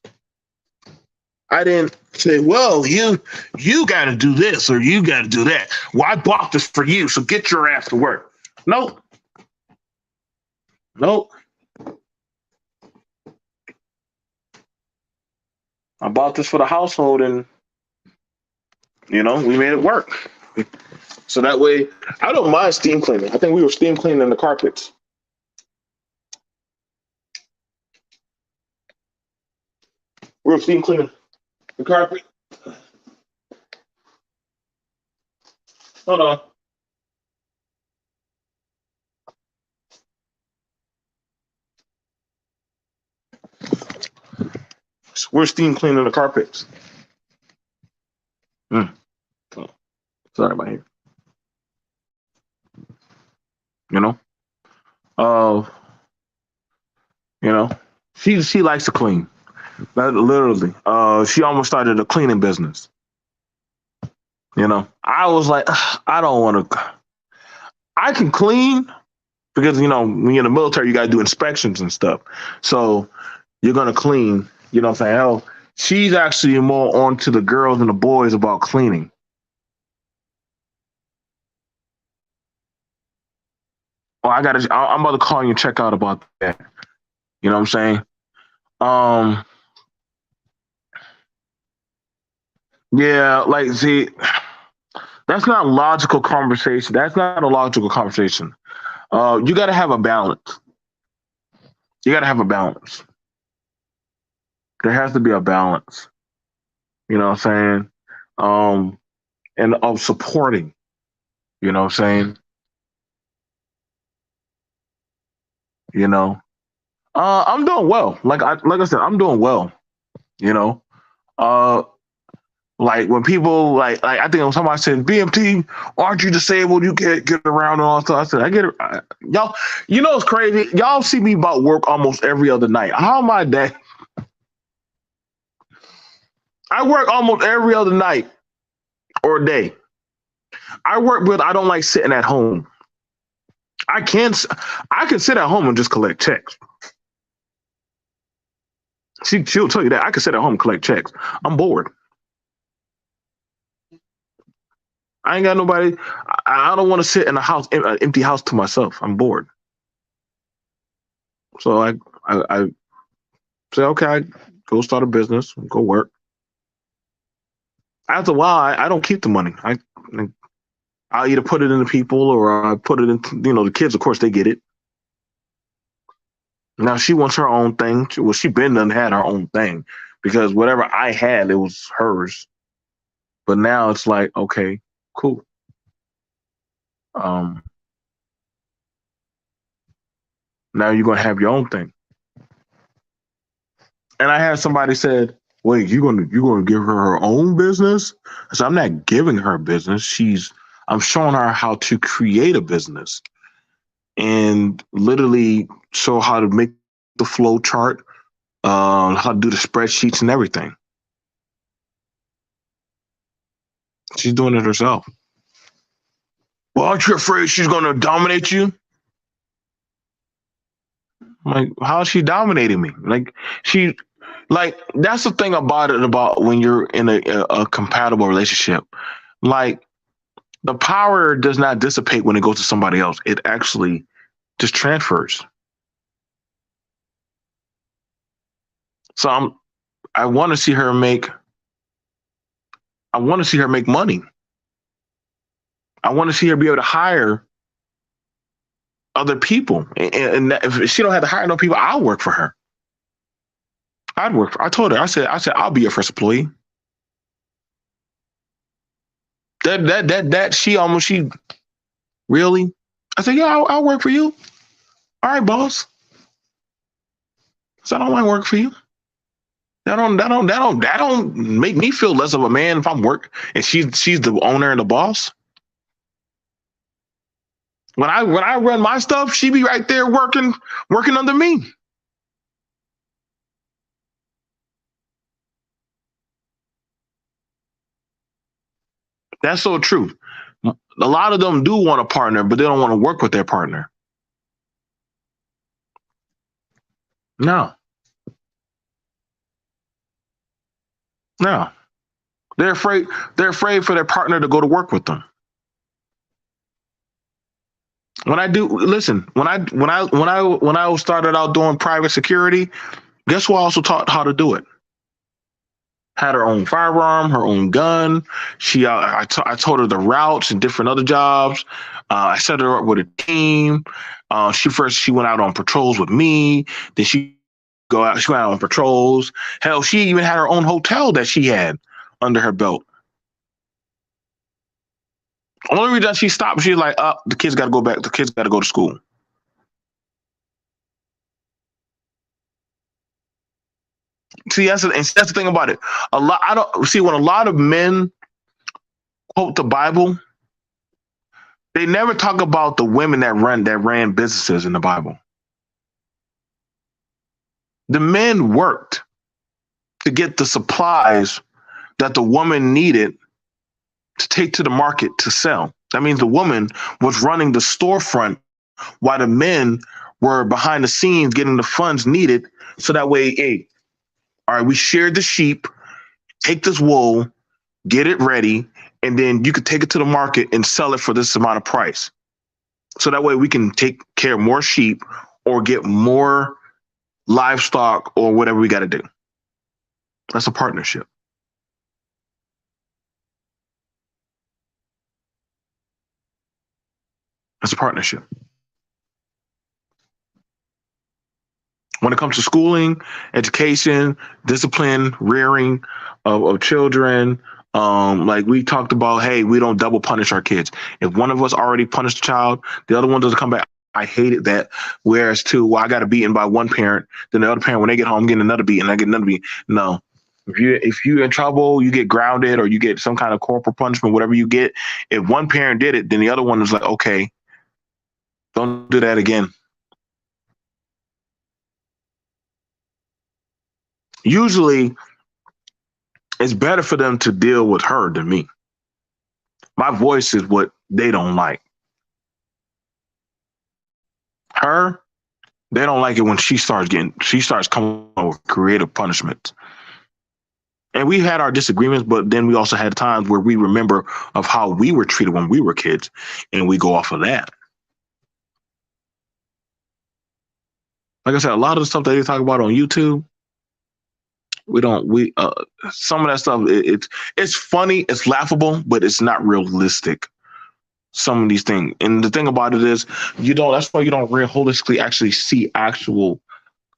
I didn't say, well, you got to do this or you got to do that. Well, I bought this for you, so get your ass to work. Nope. Nope. I bought this for the household, and we made it work. So that way, I don't mind steam cleaning. I think we were steam cleaning the carpets. We were steam cleaning the carpet. Hold on. We're steam cleaning the carpets. Oh, sorry about here. She likes to clean. Literally. She almost started a cleaning business. I was like, I don't want to. I can clean because when you're in the military, you got to do inspections and stuff. So you're gonna clean. You know what I'm saying? Hell, she's actually more on to the girls and the boys about cleaning. Oh, I'm about to call you and check out about that. You know what I'm saying? Yeah, like, see, that's not a logical conversation. That's not a logical conversation. You got to have a balance. You got to have a balance. There has to be a balance. You know what I'm saying? And of supporting. You know what I'm saying? I'm doing well. Like I said, I'm doing well. You know, uh, like when people like I think when somebody said BMT, aren't you disabled? You can't get around and all stuff. I said I get it. Y'all, it's crazy. Y'all see me about work almost every other night. How am I that? I work almost every other night or day. I work, but I don't like sitting at home. I can sit at home and just collect checks. She'll tell you that I can sit at home and collect checks. I'm bored. I ain't got nobody. I don't want to sit in a house, an empty house to myself. I'm bored. So I say, okay, I go start a business, go work. After a while, I don't keep the money. I'll either put it into people or I put it into, the kids, of course, they get it. Now she wants her own thing. Well, she been done had her own thing because whatever I had, it was hers. But now it's like, okay, cool. Now you're gonna have your own thing. And I had somebody said, "Wait, you're gonna give her her own business?" So I'm not giving her business. I'm showing her how to create a business and literally show how to make the flow chart, how to do the spreadsheets and everything. She's doing it herself. Well, aren't you afraid she's gonna dominate you? Like, how is she dominating me? That's the thing about it, about when you're in a compatible relationship. Like, the power does not dissipate when it goes to somebody else. It actually just transfers. So I want to see her make money. I want to see her be able to hire other people. And if she don't have to hire no people, I'll work for her. I told her, I said, I'll be your first employee. She really? I said, yeah, I'll work for you. All right, boss. So I don't want to work for you. That don't make me feel less of a man if I'm work and she's the owner and the boss. When I run my stuff, she be right there working under me. That's so true. A lot of them do want a partner, but they don't want to work with their partner. No. No. They're afraid for their partner to go to work with them. When I started out doing private security, guess who I also taught how to do it? Had her own firearm, her own gun. I told her the routes and different other jobs. I set her up with a team. She went out on patrols with me. Then she went out on patrols. Hell, she even had her own hotel that she had under her belt. Only reason she stopped, she's like, the kids got to go back. The kids got to go to school. See, that's the thing about it. When a lot of men quote the Bible, they never talk about the women that ran businesses in the Bible. The men worked to get the supplies that the woman needed to take to the market to sell. That means the woman was running the storefront while the men were behind the scenes getting the funds needed. So that way, hey, all right, we shared the sheep, take this wool, get it ready, and then you could take it to the market and sell it for this amount of price. So that way we can take care of more sheep or get more livestock or whatever we got to do. That's a partnership. That's a partnership. When it comes to schooling, education, discipline, rearing of children, like we talked about, hey, we don't double punish our kids. If one of us already punished a child, the other one doesn't come back. I hated that. Whereas I got a beating by one parent, then the other parent, when they get home, getting another beating, I get another beating. No. If you're in trouble, you get grounded or you get some kind of corporal punishment, whatever you get. If one parent did it, then the other one is like, okay, don't do that again. Usually, it's better for them to deal with her than me. My voice is what they don't like. Her, they don't like it when she starts coming up with creative punishments. And we had our disagreements, but then we also had times where we remember of how we were treated when we were kids, and we go off of that. Like I said, a lot of the stuff that they talk about on YouTube, some of that stuff, it's funny, it's laughable, but it's not realistic. Some of these things. And the thing about it is, that's why you don't real holistically actually see actual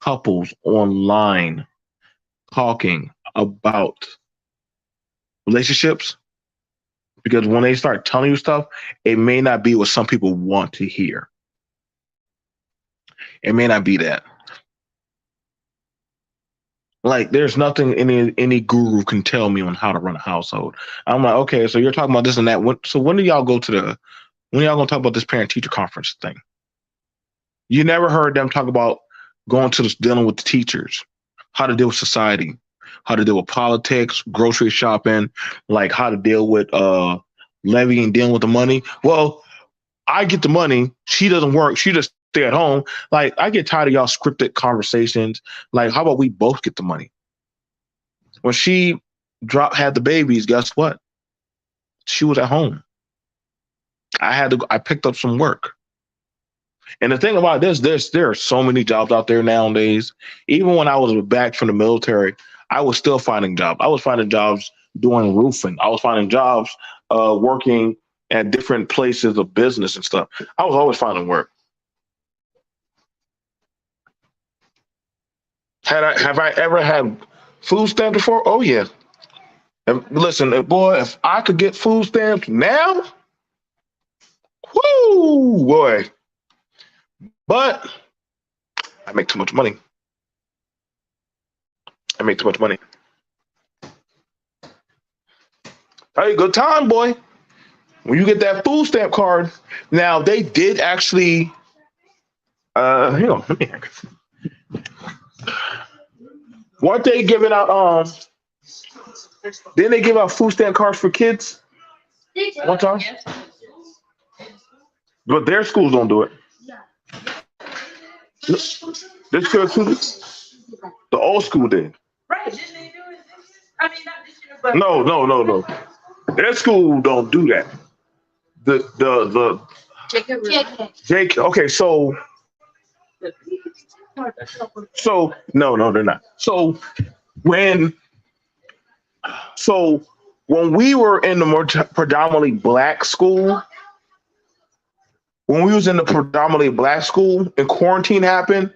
couples online talking about relationships, because when they start telling you stuff, it may not be what some people want to hear. It may not be that. Like, there's nothing any guru can tell me on how to run a household. I'm like, okay, so you're talking about this and that. When do y'all when are y'all gonna talk about this parent teacher conference thing? You never heard them talk about dealing with the teachers, how to deal with society, how to deal with politics, grocery shopping, like how to deal with levying, dealing with the money. Well, I get the money. She doesn't work. She just stay at home. Like, I get tired of y'all scripted conversations. Like, how about we both get the money? When she had the babies, guess what? She was at home. I picked up some work. And the thing about this, there are so many jobs out there nowadays. Even when I was back from the military, I was still finding jobs. I was finding jobs doing roofing. I was finding jobs working at different places of business and stuff. I was always finding work. Have I ever had food stamps before? Oh yeah. And listen, boy, if I could get food stamps now, whoo, boy. But I make too much money. Hey, good time, boy. When you get that food stamp card, now they did actually. Hang on, let me. Weren't they giving out? Didn't they give out food stamp cards for kids one time? But their schools don't do it. This school, the old school did. No. Their school don't do that. The Jake. Okay, so no, they're not. When so when we were in the more predominantly black school, when we was in the predominantly black school and quarantine happened,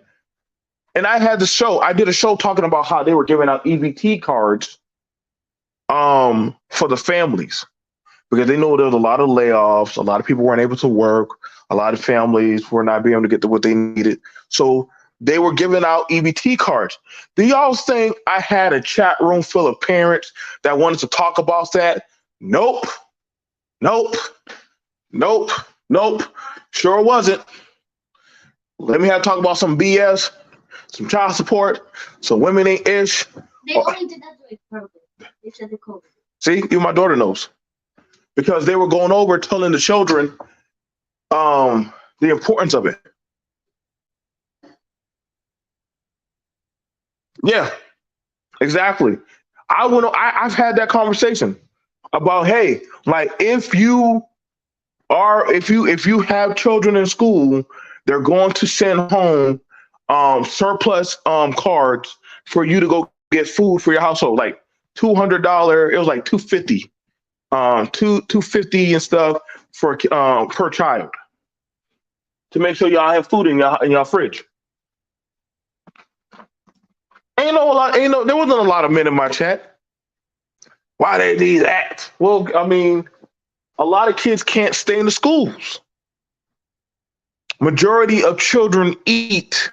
and I did a show talking about how they were giving out EBT cards for the families because they know there was a lot of layoffs, a lot of people weren't able to work, a lot of families were not being able to get what they needed. So they were giving out EBT cards. Do y'all think I had a chat room full of parents that wanted to talk about that? Nope. Sure wasn't. Let me have to talk about some BS, some child support, some women ain't ish. They only did that to purpose. They said the COVID. See, even my daughter knows. Because they were going over telling the children the importance of it. Yeah, exactly. I've had that conversation about, hey, like if you have children in school, they're going to send home surplus cards for you to go get food for your household, like $200. It was like $250, $250 and stuff for per child to make sure y'all have food in y'all fridge. There wasn't a lot of men in my chat. Why they need that? Well, I mean, a lot of kids can't stay in the schools. Majority of children eat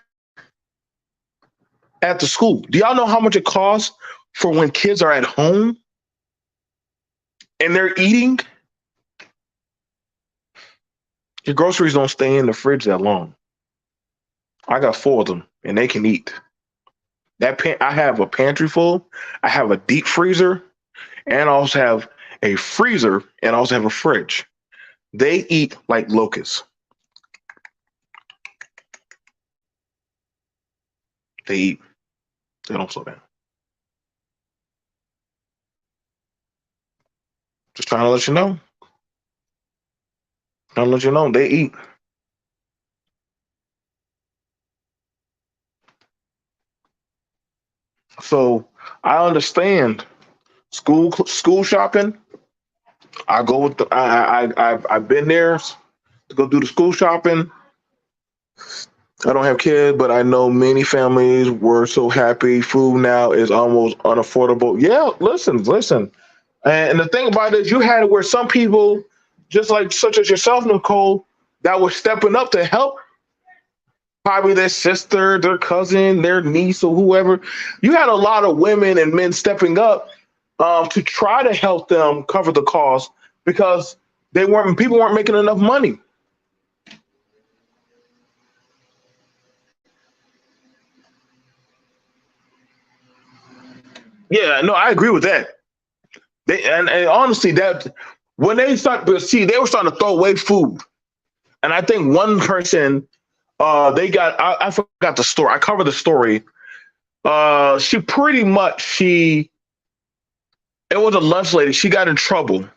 at the school. Do y'all know how much it costs for when kids are at home and they're eating? Your groceries don't stay in the fridge that long. I got 4 of them and they can eat. I have a pantry full. I have a deep freezer, and I also have a freezer, and I also have a fridge. They eat like locusts. They eat. They don't slow down. Just trying to let you know. Trying to let you know they eat. So I understand school shopping. I go with I've been there to go do the school shopping. I don't have kids, but I know many families were so happy. Food now is almost unaffordable. Yeah, listen. And the thing about it is you had it where some people, just like such as yourself, Nicole, that were stepping up to help probably their sister, their cousin, their niece, or whoever. You had a lot of women and men stepping up to try to help them cover the cost because people weren't making enough money. Yeah, no, I agree with that. And honestly, that when they start to see, they were starting to throw away food, and I think one person, they got. I forgot the story. I covered the story. She pretty much it was a lunch lady. She got in trouble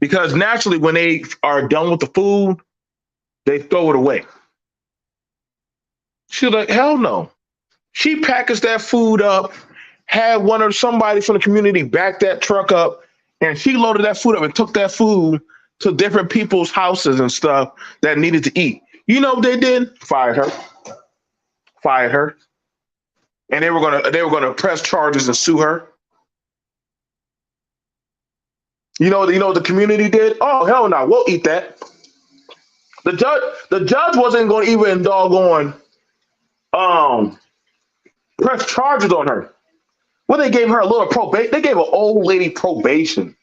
because naturally, when they are done with the food, they throw it away. She was like, "Hell no!" She packaged that food up, had somebody from the community back that truck up, and she loaded that food up and took that food to different people's houses and stuff that needed to eat. You know what they did? Fired her, and they were gonna press charges and sue her. You know what the community did? Oh hell no, we'll eat that. The judge wasn't going to even doggone press charges on her. Well, they gave her a little probation. They gave an old lady probation.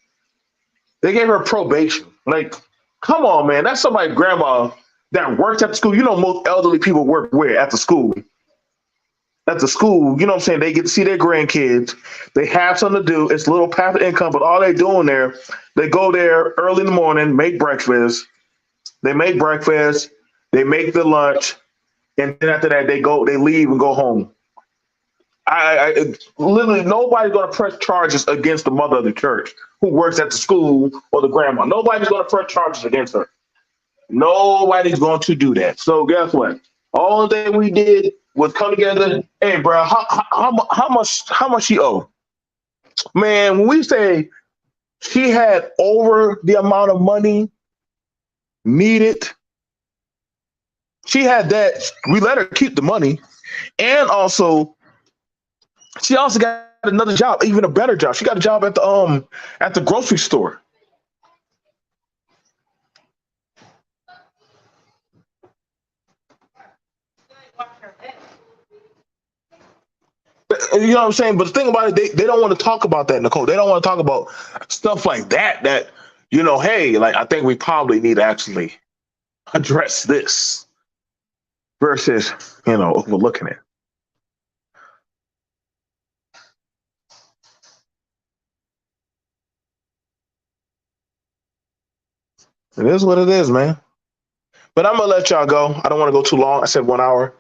They gave her probation. Like, come on, man. That's somebody's grandma that works at the school. You know, most elderly people work where? At the school. At the school, you know what I'm saying? They get to see their grandkids. They have something to do. It's a little passive income, but all they doing there, they go there early in the morning, make breakfast. They make breakfast. They make the lunch. And then after that, they leave and go home. Literally nobody's going to press charges against the mother of the church who works at the school or the grandma. Nobody's going to press charges against her. Nobody's going to do that. So guess what? All that we did was come together. Hey, bro, how much she owe? Man, when we say she had over the amount of money needed, she had that. We let her keep the money, and also she also got another job, even a better job. She got a job at the grocery store. You know what I'm saying? But the thing about it, they don't want to talk about that, Nicole. They don't want to talk about stuff like that. That hey, like I think we probably need to actually address this versus overlooking it. It is what it is, man. But I'm gonna let y'all go. I don't want to go too long. I said 1 hour.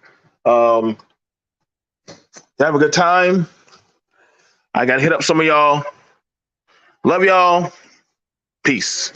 Um, have a good time. I gotta hit up some of y'all. Love y'all. Peace.